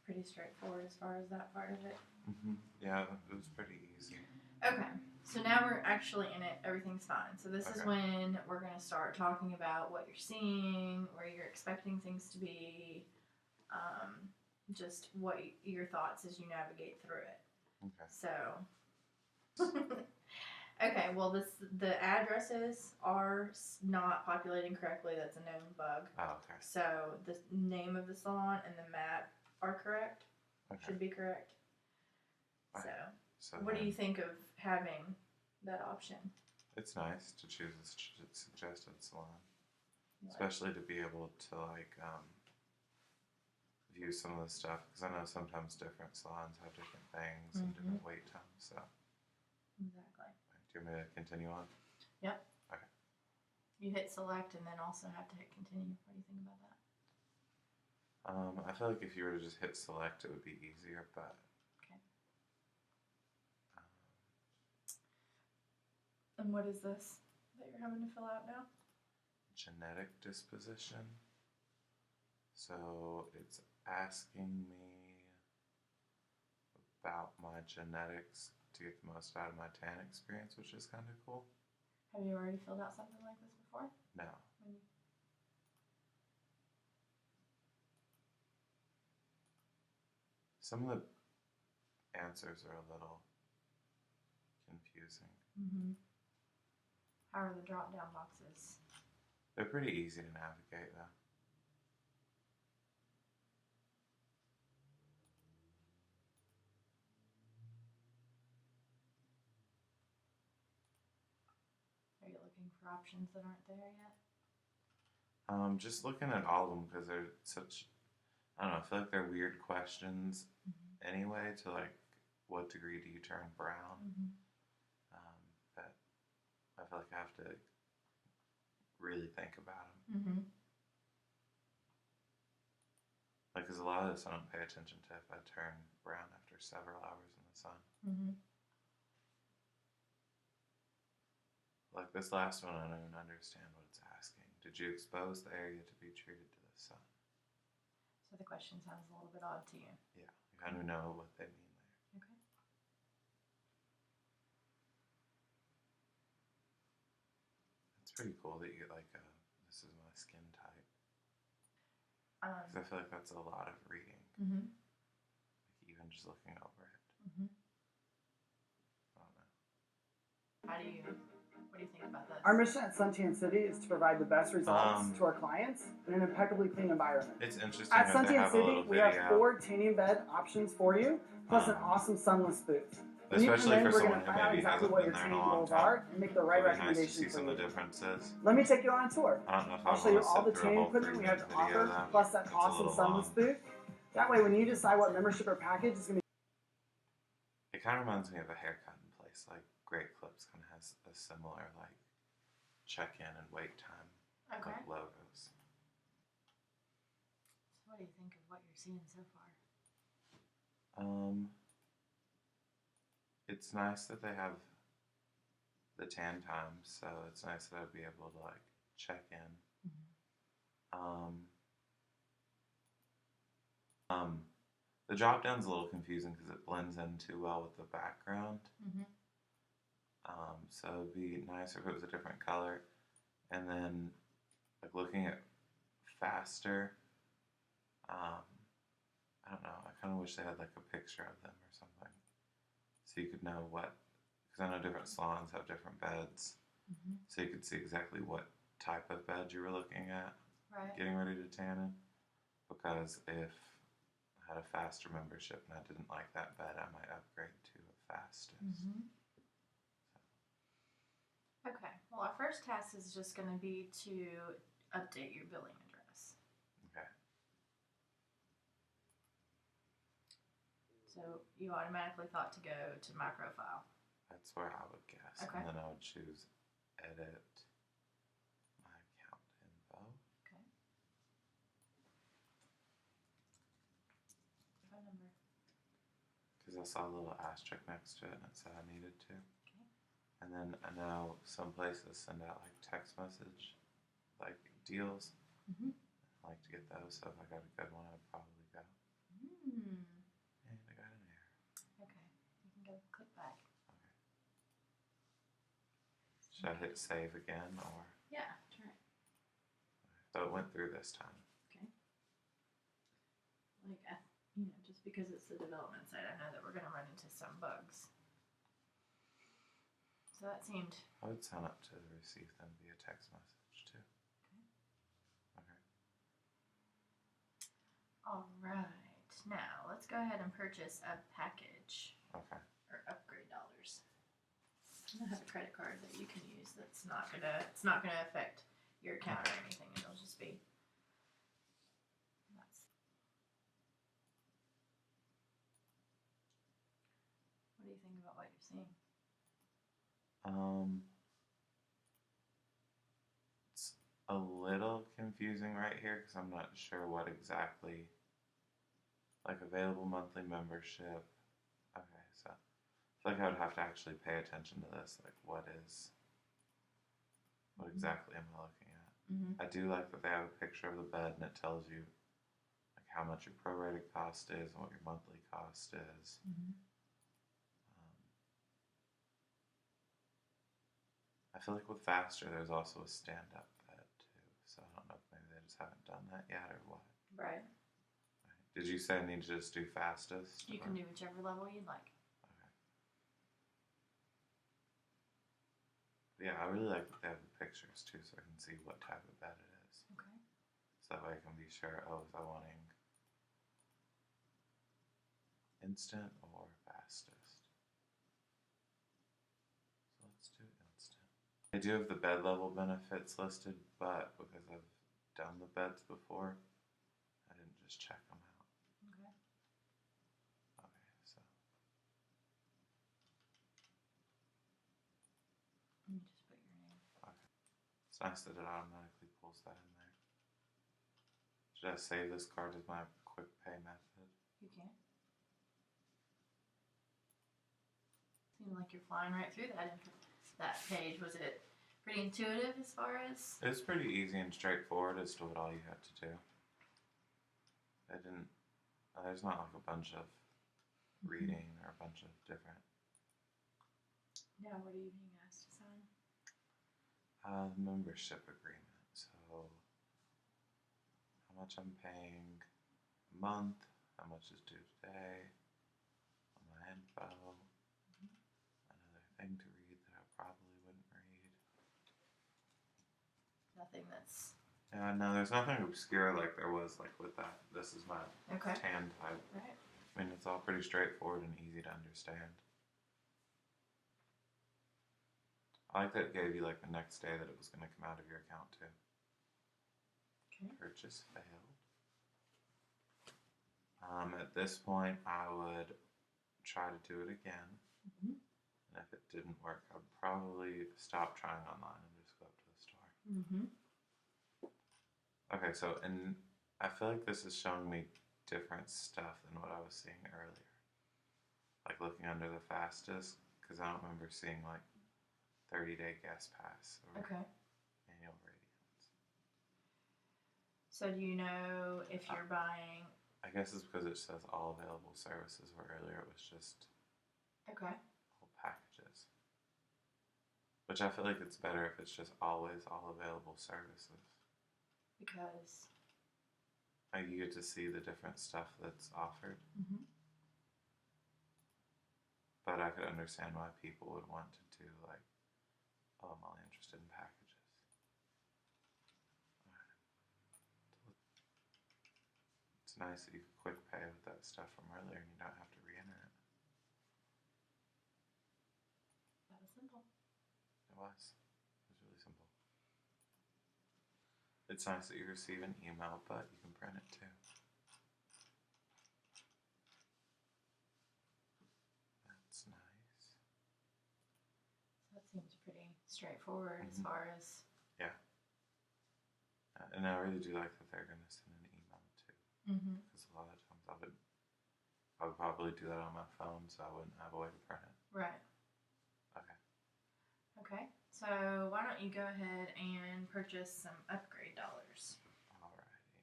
pretty straightforward as far as that part of it. Yeah, it was pretty easy. Okay, so now we're actually in it. Everything's fine. So this is when we're going to start talking about what you're seeing, where you're expecting things to be, just what your thoughts as you navigate through it. Okay. So, okay, well, the addresses are not populating correctly. That's a known bug. Oh, okay. So the name of the salon and the map are correct. Okay. Should be correct. Okay. So what do you think of having that option? It's nice to choose a suggested salon, especially to be able to view some of the stuff, because I know sometimes different salons have different things and different wait times. So exactly. Do you want me to continue on? Yep. Okay. You hit select and then also have to hit continue. What do you think about that? I feel like if you were to just hit select, it would be easier, but. Okay. And what is this that you're having to fill out now? Genetic disposition. So it's asking me about my genetics to get the most out of my tan experience, which is kind of cool. Have you already filled out something like this before? No. Some of the answers are a little confusing. How are the drop-down boxes? They're pretty easy to navigate, though. Are you looking for options that aren't there yet? Just looking at all of them, because they're such, I don't know, I feel like they're weird questions anyway, to what degree do you turn brown? But I feel like I have to really think about them. Because a lot of this I don't pay attention to if I turn brown after several hours in the sun. Like this last one, I don't even understand what it's asking. Did you expose the area to be treated to the sun? So the question sounds a little bit odd to you. Yeah, you kind of know what they mean there. Okay. It's pretty cool that you get this is my skin type. Because I feel like that's a lot of reading. Even just looking over it. I don't know. What do you think about this? Our mission at Suntan City is to provide the best results to our clients in an impeccably clean environment. It's interesting at that they Suntan have a little City, we video. have 4 tanning bed options for you, plus an awesome sunless booth. When Especially you come in, for we're someone going to who find out maybe exactly hasn't what been your there in a tanning long goals time. are and make the right It'd be nice to recommendation see for some you. of the differences. Let me take you on a tour. I don't know if I'll show you all the sit through a tanning whole equipment we have to 3-minute video, offer, though. plus that It's a awesome little sunless long. booth. That way, when you decide what membership or package is going to be. It kind of reminds me of a haircutting place. Like Great Clips kind of has a similar check-in and wait time logos. So what do you think of what you're seeing so far? It's nice that they have the tan time, so it's nice that I'd be able to check in. The drop down's a little confusing because it blends in too well with the background. So it'd be nicer if it was a different color. And then looking at faster, I don't know, I kind of wish they had a picture of them or something, so you could know what, because I know different salons have different beds, so you could see exactly what type of bed you were looking at getting ready to tan in. Because if I had a faster membership and I didn't like that bed, I might upgrade to a fastest. Okay, well, our first task is just going to be to update your billing address. Okay. So you automatically thought to go to my profile. That's where I would guess. Okay. And then I would choose edit my account info. Okay. Phone number. Because I saw a little asterisk next to it and it said I needed to. Okay. And then I know some places send out text message deals. I like to get those, so if I got a good one, I'd probably go. Should I hit save again, or? Yeah, try it. So it went through this time. Okay. Like, just because it's the development side, I know that we're going to run into some bugs. So that seemed... I would sign up to receive them via text message, too. Okay. All right. Now, let's go ahead and purchase a package. Okay. Or upgrade dollars. I have a credit card that you can use that's not gonna affect your account or anything. It'll just be... What do you think about what you're seeing? It's a little confusing right here because I'm not sure what exactly, like available monthly membership. Okay, so I feel like I would have to actually pay attention to this, like what exactly am I looking at? I do like that they have a picture of the bed and it tells you like how much your prorated cost is and what your monthly cost is. I feel like with Faster, there's also a stand-up bed too. So I don't know if maybe they just haven't done that yet or what. Right. Did you say I need to just do fastest? You can do whichever level you'd like. Okay. Yeah, I really like that they have the pictures too, so I can see what type of bed it is. Okay. So that way I can be sure, oh, is I wanting instant or fastest? So let's do instant. I do have the bed level benefits listed, but because I've done the beds before, I didn't just check them out. Okay. Okay, so. Let me just put your name. Okay. It's nice that it automatically pulls that in there. Should I save this card as my quick pay method? You can. Seemed like you're flying right through that page. Was it pretty intuitive as far as? It's pretty easy and straightforward as to what all you have to do. I didn't. There's not like a bunch of reading or a bunch of different. Now, what are you being asked to sign? Membership agreement. So, how much I'm paying a month, how much is due today, all my info, another thing to read that I probably wouldn't read. Nothing that's... Yeah, no, there's nothing obscure like there was like with that. This is my tan type. Right. I mean, it's all pretty straightforward and easy to understand. I like that it gave you like the next day that it was going to come out of your account too. Okay. Purchase failed. At this point, I would try to do it again. And if it didn't work, I would probably stop trying online and just go up to the store. Okay, so I feel like this is showing me different stuff than what I was seeing earlier. Like looking under the fastest, because I don't remember seeing like 30-day guest pass or annual radiance. So do you know if you're buying... I guess it's because it says all available services, where earlier it was just all packages. Which I feel like it's better if it's just always all available services. Because? You get to see the different stuff that's offered. But I could understand why people would want to do like, oh, I'm only interested in packages. It's nice that you can quick pay with that stuff from earlier and you don't have to re-enter it. That was simple. It was. It was really simple. It's nice that you receive an email, but you can print it too. That's nice. That seems pretty straightforward as far as... Yeah. And I really do like that they're going to send an email too. Because a lot of times I would probably do that on my phone, so I wouldn't have a way to print it. Right. Okay. Okay. So why don't you go ahead and purchase some upgrade dollars? Alrighty.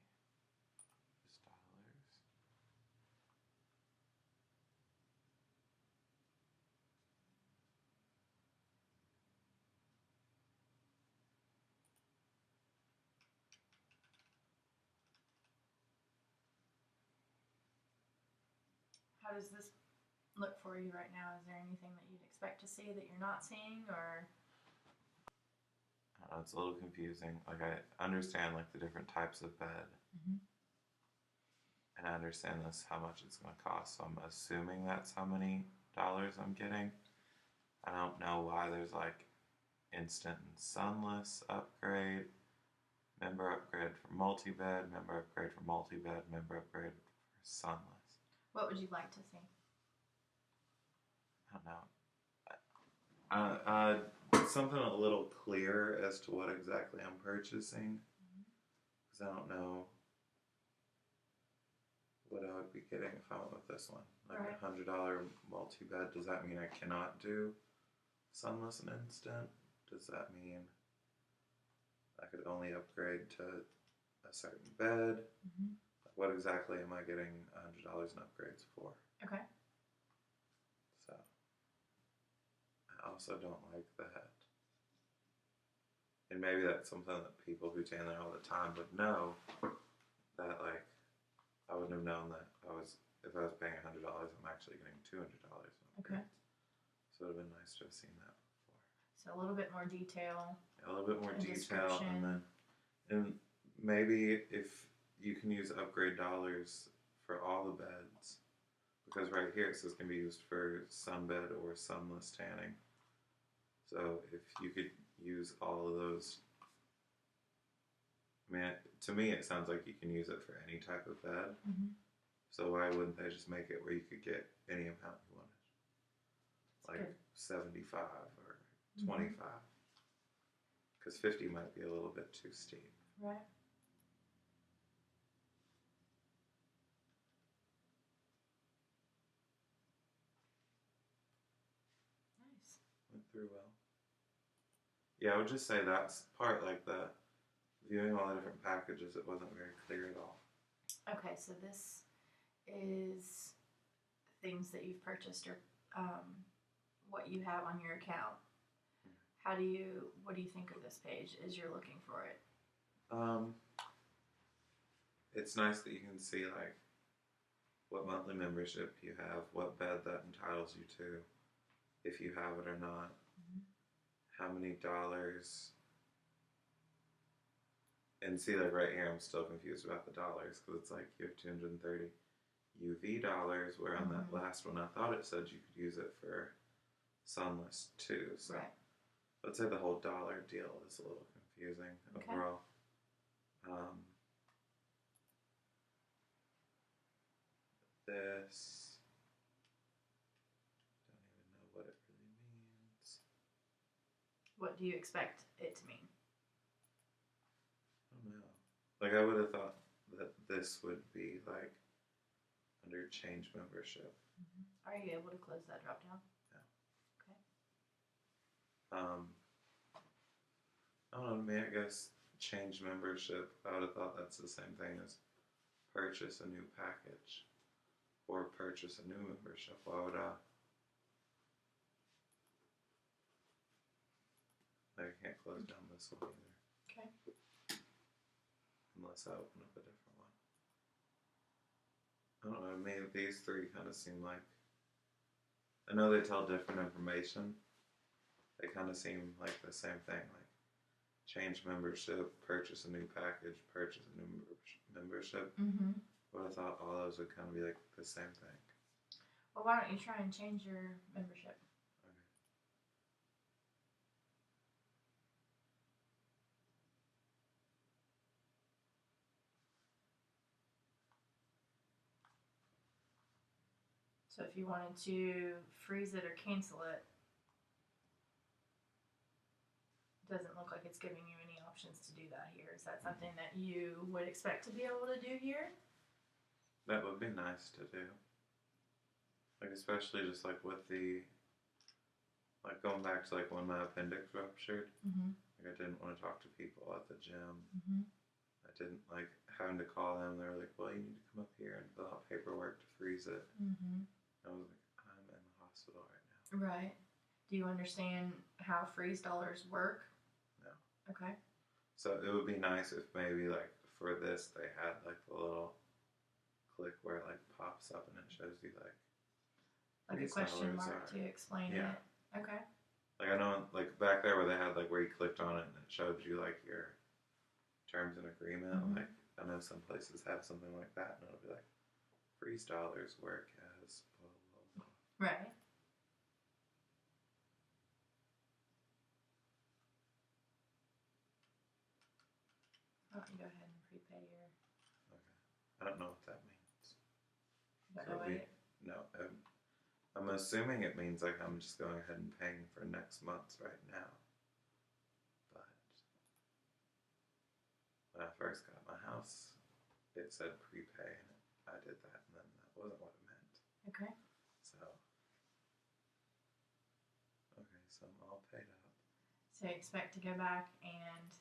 Just dollars. How does this look for you right now? Is there anything that you'd expect to see that you're not seeing, or? I don't know, it's a little confusing. Like, I understand like the different types of bed, and I understand this how much it's going to cost. So I'm assuming that's how many dollars I'm getting. I don't know why there's like instant and sunless upgrade, member upgrade for multi-bed, member upgrade for multi-bed, member upgrade for sunless. What would you like to see? I don't know. Something a little clearer as to what exactly I'm purchasing, because I don't know what I would be getting if I went with this one. Like $100 multi-bed, does that mean I cannot do sunless and instant? Does that mean I could only upgrade to a certain bed? Like, what exactly am I getting $100 in upgrades for? Okay. So, I also don't like that. And maybe that's something that people who tan there all the time would know, that like, I wouldn't have known that if I was paying $100, I'm actually getting $200. Okay. So it would have been nice to have seen that before. So a little bit more detail. A little bit more detail, and maybe if you can use upgrade dollars for all the beds, because right here it says can be used for sunbed or sunless tanning. So if you could use all of those, I mean, to me it sounds like you can use it for any type of bed. So why wouldn't they just make it where you could get any amount you wanted? Like good. 75 or 25. Because 50 might be a little bit too steep. Right. Nice. Went through well. Yeah, I would just say that's part, like the viewing all the different packages, it wasn't very clear at all. Okay, so this is things that you've purchased or what you have on your account. What do you think of this page as you're looking for it? It's nice that you can see like what monthly membership you have, what bed that entitles you to, if you have it or not, how many dollars, and see like right here I'm still confused about the dollars, because it's like you have 230 UV dollars, where on that last one I thought it said you could use it for sunless too, so let's say the whole dollar deal is a little confusing overall. This, don't even know what it really means. What do you expect it to mean? I don't know. Like, I would have thought that this would be like under change membership. Are you able to close that drop down? Yeah. Okay. I don't know, to me, I guess change membership, I would have thought that's the same thing as purchase a new package or purchase a new membership. Why would I can't close down this one either. Okay. Unless I open up a different one. I don't know, maybe these three kind of seem like, I know they tell different information. They kind of seem like the same thing, like change membership, purchase a new package, purchase a new membership. But I thought all those would kind of be like the same thing. Well, why don't you try and change your membership? Okay. So if you wanted to freeze it or cancel it, doesn't look like it's giving you any options to do that here. Is that something that you would expect to be able to do here? That would be nice to do. Like, especially just like with the, like going back to like when my appendix ruptured, like I didn't want to talk to people at the gym. I didn't like having to call them. They were like, well, you need to come up here and fill out paperwork to freeze it. I was like, I'm in the hospital right now. Right. Do you understand how freeze dollars work? No. Okay. So it would be nice if maybe like for this they had like the little click where it like pops up and it shows you like Like a question mark to explain it. Okay. Like I know, like back there where they had like where you clicked on it and it showed you like your terms and agreement. Mm-hmm. Like I know some places have something like that, and it'll be like $3 work as blah blah blah. Right. Oh, you go ahead and prepay your. Okay. I don't know what that means. Don't know it. No. I'm assuming it means like I'm just going ahead and paying for next month's right now. But when I first got my house, it said prepay, and I did that, and then that wasn't what it meant. Okay. So I'm all paid up. So you expect to go back and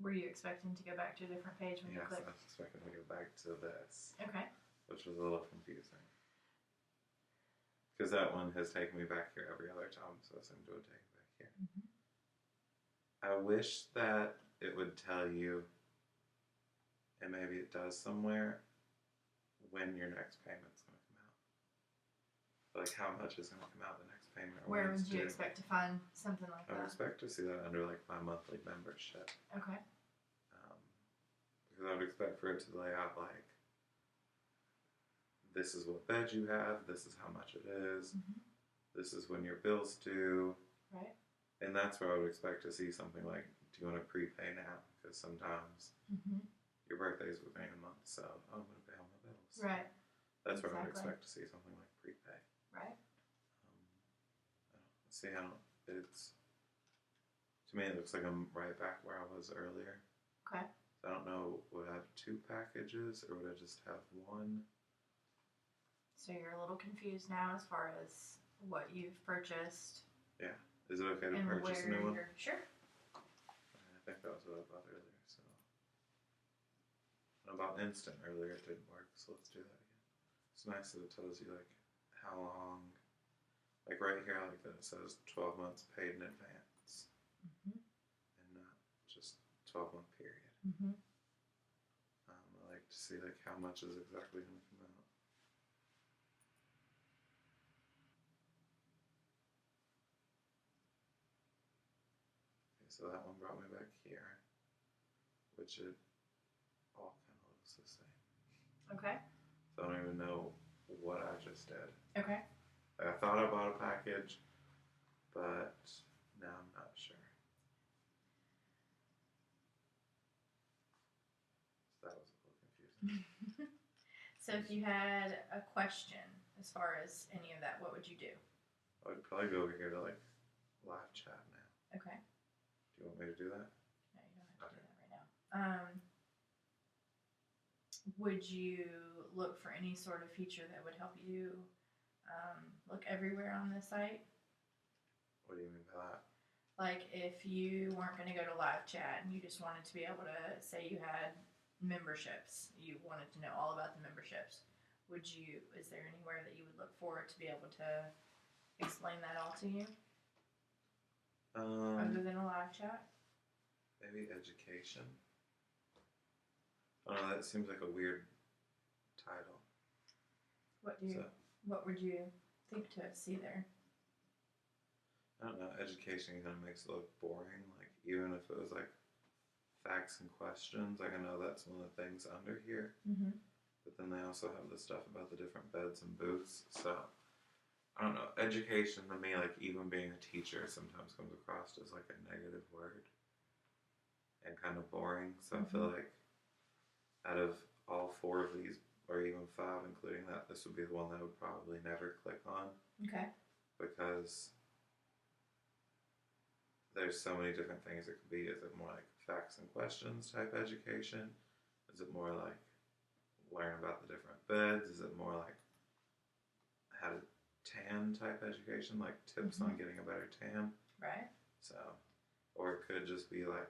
were you expecting to go back to a different page when you clicked? Yes, I was expecting to go back to this. Okay. Which was a little confusing. Because that one has taken me back here every other time, so I assumed it would take me back here. Mm-hmm. I wish that it would tell you, and maybe it does somewhere, when your next payment's going to come out. Like how much is going to come out the next payment. Or where would you expect to find something like I would that? expect to see that under like my monthly membership. Okay. Because I would expect for it to lay out like, this is what bed you have, this is how much it is, this is when your bill's due. Right. And that's where I would expect to see something like, do you want to prepay now? Because sometimes your birthday's within a month, so I'm going to pay all my bills. Right. That's where I would expect to see something like prepay. Right. It's, to me it looks like I'm right back where I was earlier. Okay. So I don't know, would I have 2 packages or would I just have 1? So you're a little confused now as far as what you've purchased. Yeah. Is it okay to purchase a new one? Sure. I think that was what I bought earlier, so. I bought Instant earlier, it didn't work, so let's do that again. It's nice that it tells you like how long, like right here I like that it says 12 months paid in advance. And not just 12-month period. I like to see like how much is exactly going to come out. So that one brought me back here, which it all kind of looks the same. Okay. So I don't even know what I just did. Okay. I thought I bought a package, but now I'm not sure. So that was a little confusing. So if you had a question as far as any of that, what would you do? I would probably go over here to like live chat now. Okay. Do you want me to do that? No, you don't have to do that right now. Would you look for any sort of feature that would help you look everywhere on the site? What do you mean by that? Like if you weren't going to go to live chat and you just wanted to be able to say you had memberships, you wanted to know all about the memberships, is there anywhere that you would look for to be able to explain that all to you? Other than a live chat? Maybe education. I don't know, that seems like a weird title. What would you think to see there? I don't know, education kind of makes it look boring. Like, even if it was like facts and questions, like I know that's one of the things under here. But then they also have the stuff about the different beds and booths. So, I don't know, education to me, like even being a teacher, sometimes comes across as like a negative word. And kind of boring. So I feel like out of all 4 of these, or even 5, including that, this would be the one that I would probably never click on. Okay. Because there's so many different things it could be. Is it more like facts and questions type education? Is it more like learn about the different beds? Is it more like how to tan type education, like tips on getting a better tan? Right. So, or it could just be like,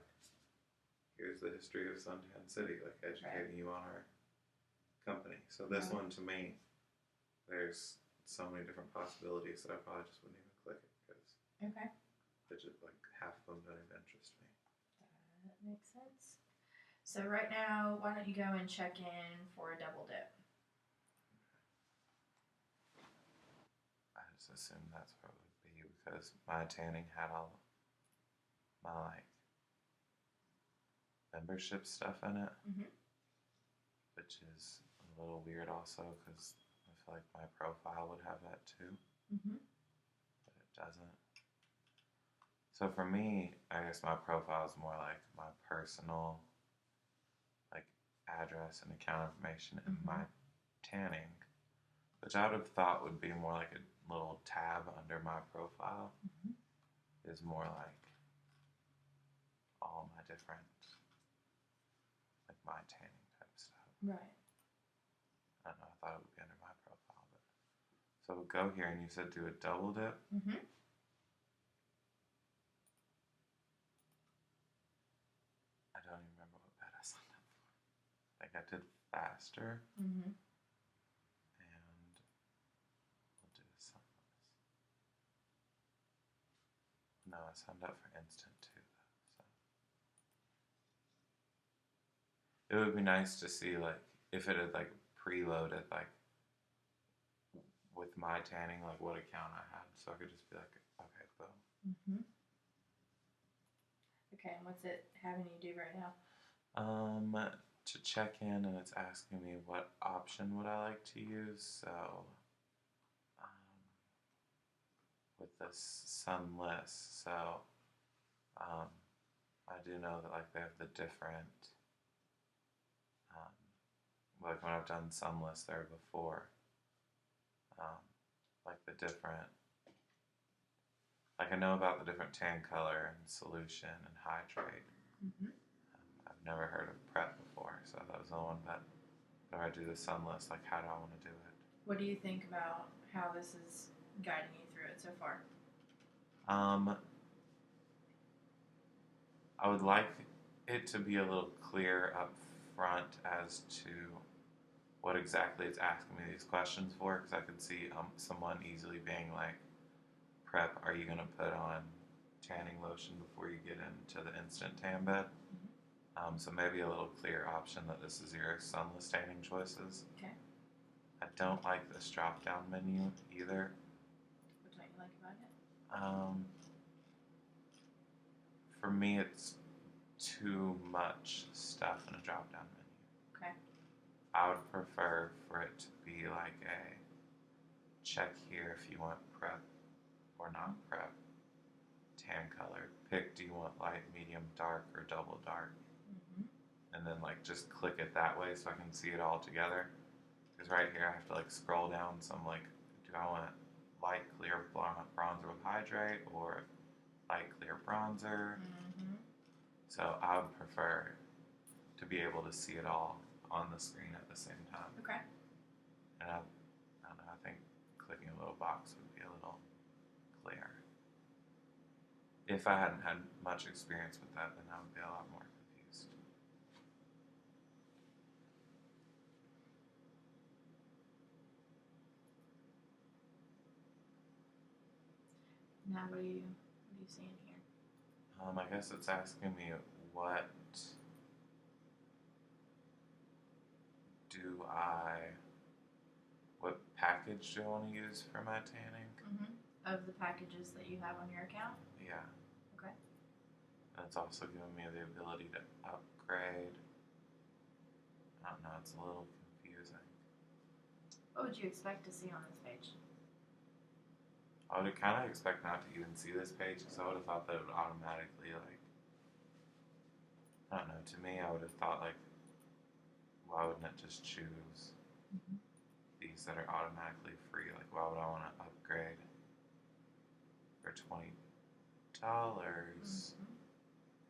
here's the history of Suntan City, like educating you on our company. So this one, to me, there's so many different possibilities that I probably just wouldn't even click it because it's just like half of them don't even interest me. makes sense. So right now, why don't you go and check in for a double dip? I just assumed that's what it would be because my tanning had all my like membership stuff in it, which is a little weird also because I feel like my profile would have that too, but it doesn't. So for me, I guess my profile is more like my personal like address and account information, and my tanning, which I would have thought would be more like a little tab under my profile, is more like all my different, like my tanning type stuff. Right. I don't know, I thought it would be under my profile, but so we'll go here, and you said do a double dip. I don't even remember what bed I signed up for. Like I did faster. And we'll do sunless. No, I signed up for instant too, though. So it would be nice to see like if it had like preloaded like with my tanning like what account I had, so I could just be like, okay, boom. Okay, and what's it having you do right now? To check in, and it's asking me what option would I like to use. So with this sunless, so I do know that like they have the different like when I've done sunless there before, like the different, like I know about the different tan color and solution and hydrate. I've never heard of prep before, so that was the one that when I do the sunless, like how do I want to do it? What do you think about how this is guiding you through it so far? I would like it to be a little clear up front as to what exactly it's asking me these questions for, because I could see someone easily being like, prep, are you going to put on tanning lotion before you get into the instant tan bed? So maybe a little clear option that this is your sunless tanning choices. Okay. I don't like this drop down menu either. What don't you like about it? For me, it's too much stuff in a drop down menu. Okay. I would prefer for it to be like a check here if you want prep or not prep, tan color. Pick, do you want light, medium, dark, or double dark? And then like just click it that way so I can see it all together. Because right here I have to like scroll down, so I'm like, do I want light clear bronzer with hydrate or light clear bronzer? So I would prefer to be able to see it all on the screen at the same time. Okay. And I don't know, I think clicking a little box would be a little clearer. If I hadn't had much experience with that, then I would be a lot more confused. Now what are you seeing here? I guess it's asking me what package do I want to use for my tanning? Of the packages that you have on your account? Yeah. Okay. And it's also giving me the ability to upgrade. I don't know, it's a little confusing. What would you expect to see on this page? I would kind of expect not to even see this page because I would have thought that it would automatically, like, I don't know, to me I would have thought, like, why wouldn't it just choose these that are automatically free? Like, why would I want to upgrade for $20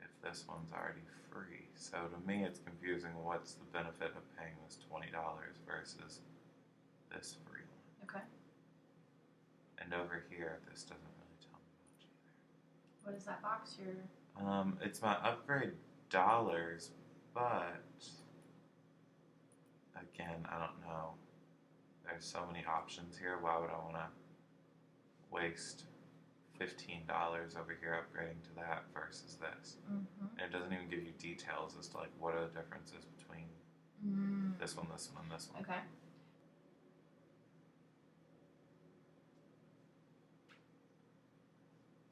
if this one's already free? So to me it's confusing, what's the benefit of paying this $20 versus this free one? Okay. And over here, this doesn't really tell me much either. What is that box here? It's my upgrade dollars, but again, I don't know. There's so many options here. Why would I want to waste $15 over here upgrading to that versus this. Mm-hmm. And it doesn't even give you details as to like what are the differences between this one, this one, and this one. Okay.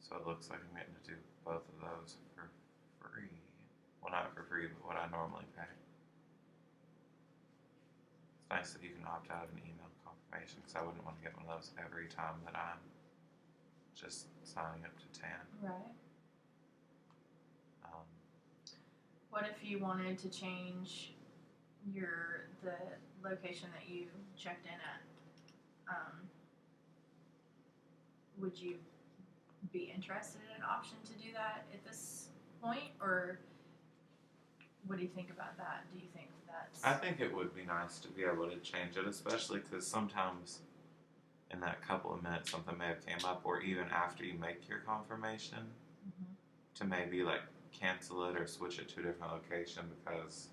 So it looks like I'm getting to do both of those for free. Well, not for free, but what I normally pay. It's nice that you can opt out of an email confirmation because I wouldn't want to get one of those every time that I'm just signing up to tan. Right. What if you wanted to change the location that you checked in at? Would you be interested in an option to do that at this point, or what do you think about that? Do you think that's... I think it would be nice to be able to change it, especially because sometimes in that couple of minutes something may have came up, or even after you make your confirmation, to maybe like cancel it or switch it to a different location, because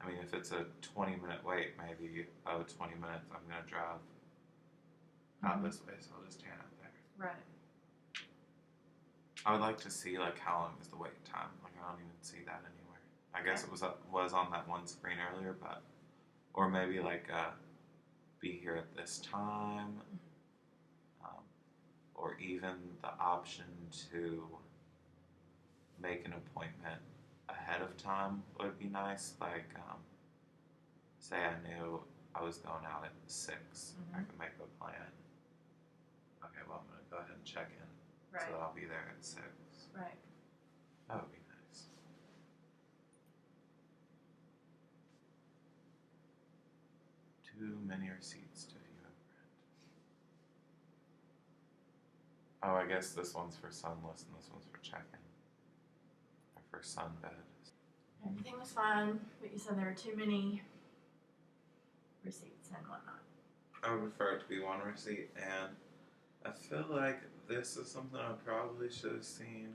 I mean if it's a 20-minute wait, maybe 20 minutes I'm going to drive out this way, so I'll just tan out there. Right. I would like to see like how long is the wait time. Like I don't even see that anywhere. I guess it was on that one screen earlier, but or maybe like be here at this time, or even the option to make an appointment ahead of time would be nice. Like say I knew I was going out at 6, I could make a plan. Okay, well I'm going to go ahead and check in. Right. So that I'll be there at 6. Right. That would be nice. Too many receipts to view and print. Oh, I guess this one's for sunless and this one's for check-in. Or for sunbed. Everything was fine, but you said there were too many receipts and whatnot. I would prefer it to be one receipt, and I feel like this is something I probably should have seen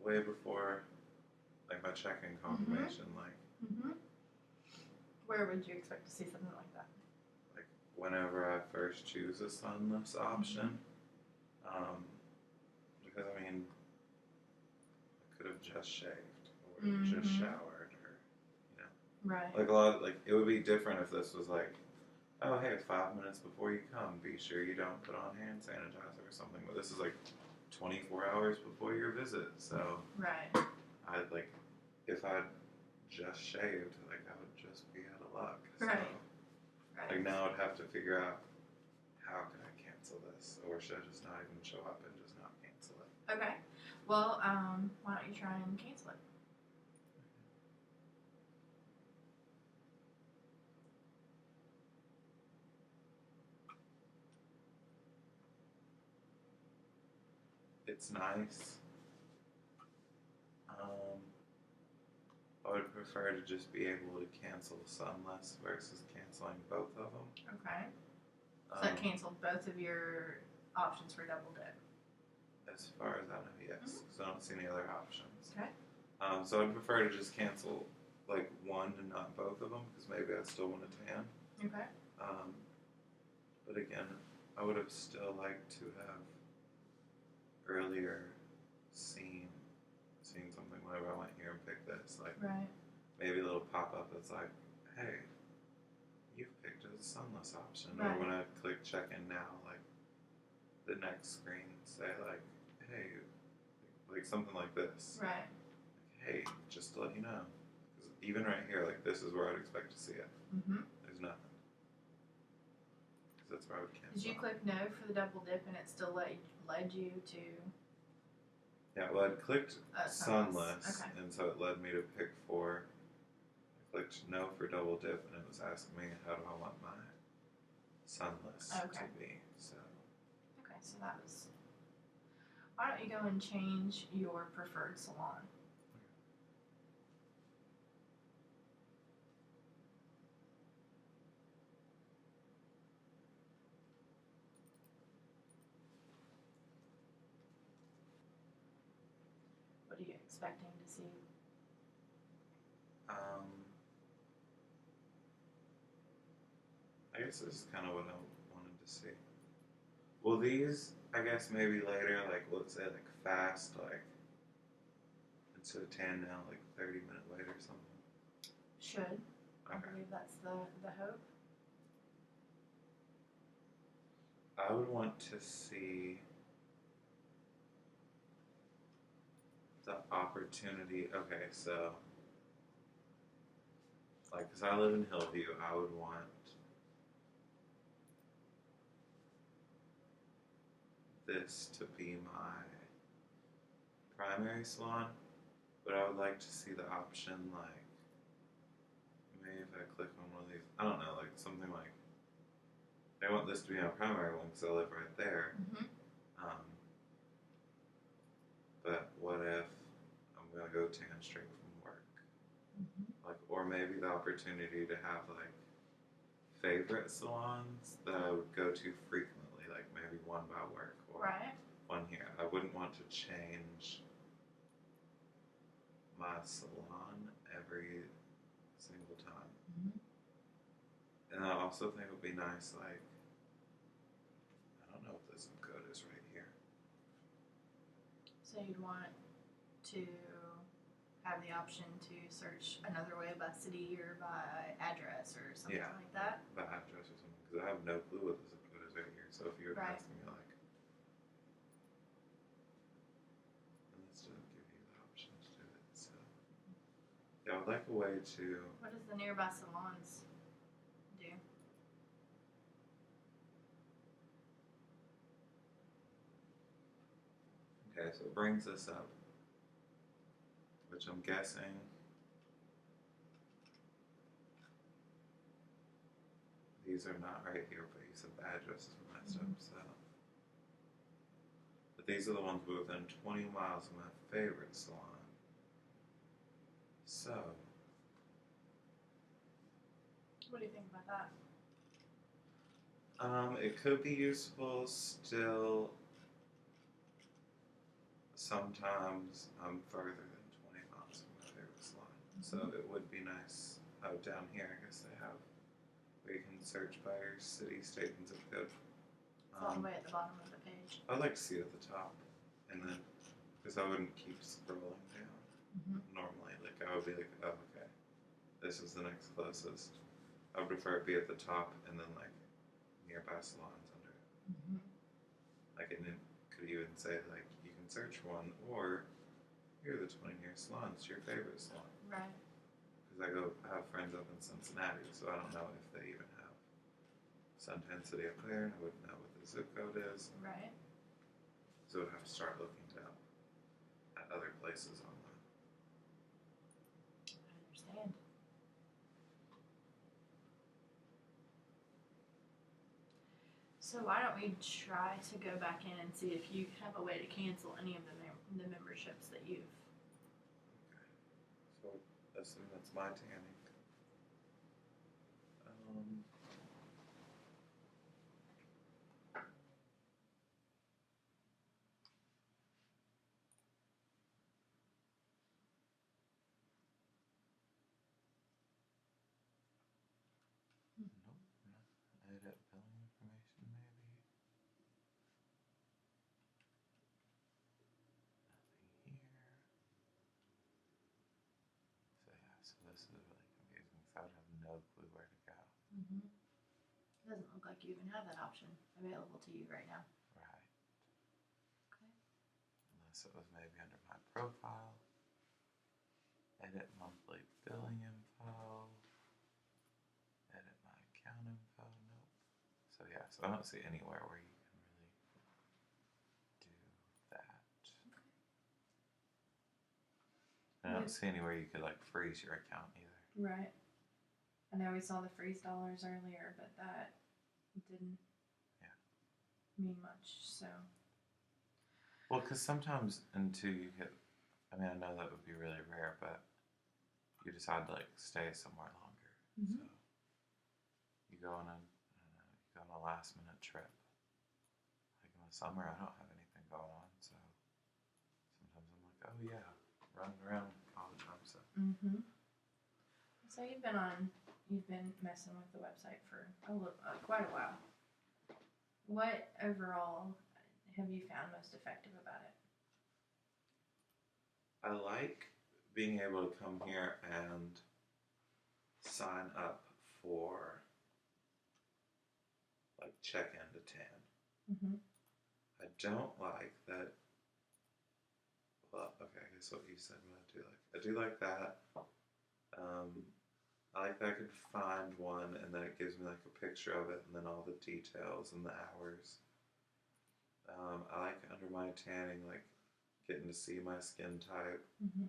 way before, like my check-in confirmation. Where would you expect to see something like that? Like whenever I first choose a sunless option, because I mean, I could have just shaved or just showered, or Right. like a lot. Like it would be different if this was like, oh hey, 5 minutes before you come, be sure you don't put on hand sanitizer or something. But this is like 24 hours before your visit, so right. I'd like if I'd just shaved, like I would just be out of luck. So, Right. Right. like now I'd have to figure out how can I cancel this, or should I just not even show up and just not cancel it? Okay. Well, why don't you try and cancel it? It's nice. I would prefer to just be able to cancel sunless versus canceling both of them. Okay. So that canceled both of your options for double dip. As far as I know, yes, because I don't see any other options. Okay. So I'd prefer to just cancel like one and not both of them, because maybe I still want to tan. Okay. But again, I would have still liked to have earlier seen something whenever I went here and picked this, like right. maybe a little pop-up that's like, hey, you've picked a sunless option. Right. Or when I click check-in now, like the next screen say like, hey, like something like this. Right. Like, hey, just to let you know. 'Cause even right here, like this is where I'd expect to see it. There's nothing. Because that's where I would cancel. Did you click no for the double dip and it still led you to... Yeah, well, I'd clicked sunless, Okay. and so it led me to pick 4. I clicked no for double dip, and it was asking me how do I want my sunless to be. So. Okay, so that was... Why don't you go and change your preferred salon? What are you expecting to see? I guess this is kind of what I wanted to see. Will these, I guess, maybe later, like, let's say, like, fast, like, instead of 10 now, like, 30-minute wait or something? Should. I Okay. believe that's the hope. I would want to see the opportunity. Okay, so, like, because I live in Hillview, I would want this to be my primary salon, but I would like to see the option, like, maybe if I click on one of these, I don't know, like, something like, I want this to be my primary one because I live right there. Mm-hmm. But what if I'm gonna go tan straight from work? Like, or maybe the opportunity to have like favorite salons that I would go to frequently, like maybe one by work or one here. I wouldn't want to change my salon every single time. And I also think it would be nice, like, I don't know if the zip code is right here. So you'd want to have the option to search another way by city or by address or something like that? By address or something, because I have no clue what the zip code is right here. So if you were asking me, like, and this doesn't give you the options to it. So, yeah, I would like a way to. What does the nearby salons do? Okay, so it brings this up, which I'm guessing these are not right here, but you said the address is messed up, so. But these are the ones within 20 miles of my favorite salon. So. What do you think about that? It could be useful still. Sometimes I'm further than 20 miles from my favorite salon. So it would be nice. Oh, down here, I guess they have where you can search by your city, state, and zip code. It's all the way at the bottom of the page. I'd like to see it at the top, and then because I wouldn't keep scrolling down normally. Like I would be like, oh, okay, this is the next closest. I would prefer it be at the top, and then like nearby salons under it. Like and it could even say like you can search for one, or here are the 20 nearest salons to your favorite salon. Right. Because I have friends up in Cincinnati, so I don't know if they even have Suntan City up there, and I wouldn't know what the zip code is. Right. So I'd have to start looking down at other places online. I understand. So why don't we try to go back in and see if you have a way to cancel any of the memberships that you've. Okay. So assume that's my tanning. Edit billing information, maybe. Nothing here. So yeah, so this is really confusing because I would have no clue where to go. It doesn't look like you even have that option available to you right now. Right. Okay. Unless it was maybe under my profile. Edit monthly billing info. Edit my account info. Nope. So yeah, so I don't see anywhere where you can really do that. And I don't see anywhere you could like freeze your account either. Right. I know we saw the freeze dollars earlier, but that didn't mean much. So. Well, because sometimes until you hit, I mean, I know that would be really rare, but you decide to like stay somewhere longer. So you go on a last minute trip. Like in the summer, I don't have anything going on, so sometimes I'm like, oh yeah, running around all the time. So. So you've been messing with the website for quite a while. What overall have you found most effective about it? I like being able to come here and sign up for like check-in to tan. Mm-hmm. I don't like that. Well, okay, I guess what you said what I do like. I do like that. I like that I could find one and then it gives me like a picture of it and then all the details and the hours. I like under my tanning, like getting to see my skin type, Mm-hmm.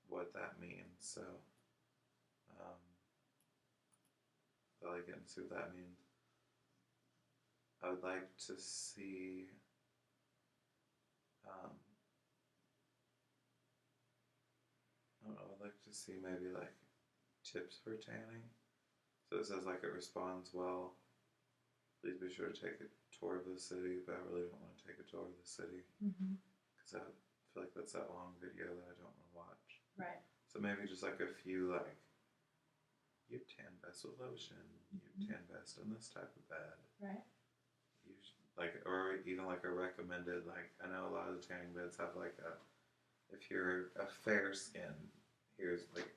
what that means. So I like getting to see what that means. I would like to see I don't know, I'd like to see maybe like tips for tanning. So it says like it responds well. Please be sure to take a tour of the city, but I really don't want to take a tour of the city because I feel like that's that long video that I don't want to watch. Right. So maybe just like a few like you tan best with lotion, you tan best in this type of bed. Right. Like or even like a recommended like I know a lot of the tanning beds have like a if you're a fair skin, here's like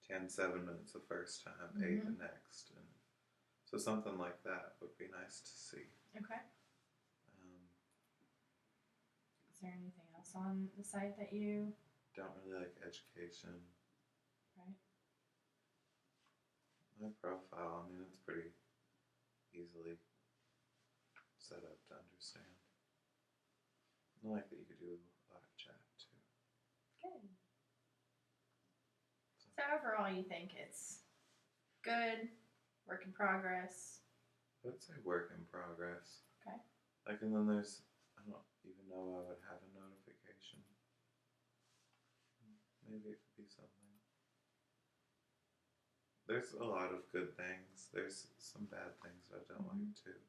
tan 7 minutes the first time, 8 the next, and so something like that would be nice to see. Okay. Is there anything else on the site that you don't really like education? Right. My profile, I mean, it's pretty easily set up to understand. I like that you could do live chat too. Good. So overall, you think it's good, work in progress? I would say work in progress. Okay. Like, and then there's, I don't even know I would have a notification. Maybe it could be something. There's a lot of good things. There's some bad things that I don't like too.